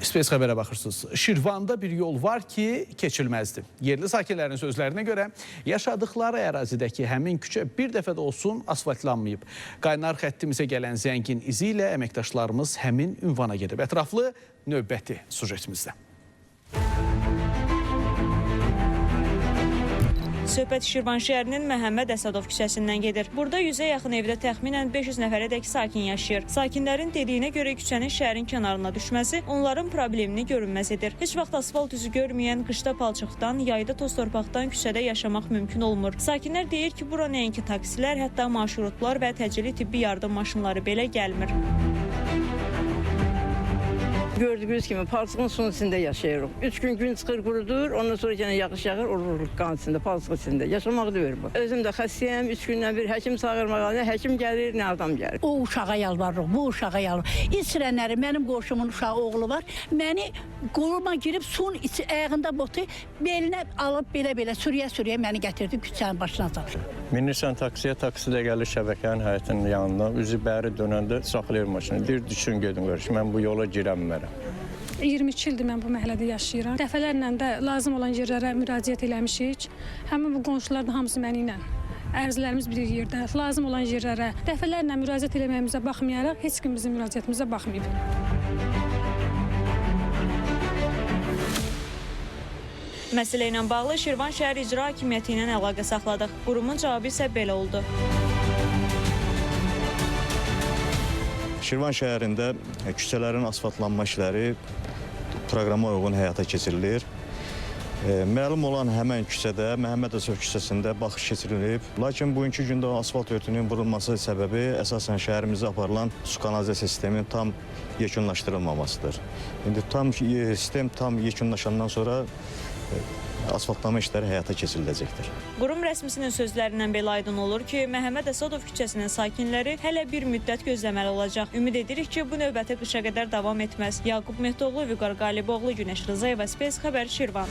Space xəbərə baxırsınız. Şirvanda bir yol var ki, keçilməzdir. Yerli sakinlərin sözlərinə görə yaşadıkları ərazidəki həmin küçə bir dəfə də olsun asfaltlanmayıb. Qaynar xəttimizə gələn zəngin izi ilə əməkdaşlarımız həmin ünvana gedib. Ətraflı növbəti sujetimizdə. Söhbət Şirvan şəhərinin Məhəmməd Əsədov küçəsindən gedir. Burada 100-ə yaxın evdə təxminən 500 nəfərədək sakin yaşayır. Sakinlərin dediyinə görə küçənin şəhərin kənarına düşməsi onların problemini görünməz edir. Heç vaxt asfalt üzü görməyən qışda palçıqdan, yayda toz torpaqdan küçədə yaşamaq mümkün olmur. Sakinlər deyir ki, bura nəinki taksilər, hətta marşrutlar və təcili tibbi yardım maşınları belə gəlmir. Gördüğünüz gibi palçığın suyun içinde yaşayırıq. 3 gün gün çıxır qurudur, ondan sonra yenə yağış yağır, oluruq qan içində, palçıq içində. Yaşamaq deyir bu. Özüm də xəstəyəm, 3 gündən bir həkim çağırmağa, nə həkim gəlir, nə adam gəlir. O uşağa yalvarırıq, bu uşağa yalvarırıq. İçirənləri, mənim qoşumun uşağı oğlu var. Məni qoluma girib suyun içi ayağında botu belinə alıb belə-belə sürüyə-sürüyə məni gətirdi küçənin başına saldı. Minirsən taksiyə, taksi də gəlir şəbəkənin həyətinin yanına, üzü bəri dönəndə saxlayır maşını. Deyir, düşün gedin qarşı, mən bu yola girəmmərəm. 22 ildir mən bu məhəllədə yaşayıram. Dəfələrlə də lazım olan yerlərə müraciət eləmişik. Həmin bu qonşular da hamısı məni ilə. Ərzlərimiz bir yerdə, lazım olan yerlərə dəfələrlə müraciət eləməyimizə baxmayaraq heç kim bizim müraciətimizə baxmayıb. Məsələ ilə bağlı Şirvan şəhər İcra Hakimiyyəti ilə əlaqə saxladıq. Qurumun cavabı isə belə oldu. Şirvan şəhərində küçələrin asfaltlanma işləri proqrama uyğun həyata keçirilir. Məlum olan həmən küçədə, Məhəmməd Əsədov küçəsində baxış keçirilib. Lakin bugünkü gündə asfalt örtüyünün vurulması səbəbi əsasən şəhərimizdə aparılan su kanalizasiya sisteminin tam yekunlaşdırılmamasıdır. İndi sistem tam yekunlaşandan sonra asfaltlama işləri həyata keçiriləcəkdir. Qurum rəsmisinin sözlərindən belə aydın olur ki, Məhəmməd Əsədov küçəsinin sakinləri hələ bir müddət gözləməli olacaq. Ümid edirik ki, bu növbəti qışa qədər davam etməz. Yaqub Mehdoğlu, Vüqar Qaliboğlu, Günəş Rızayeva, Space xəbər, Şirvan.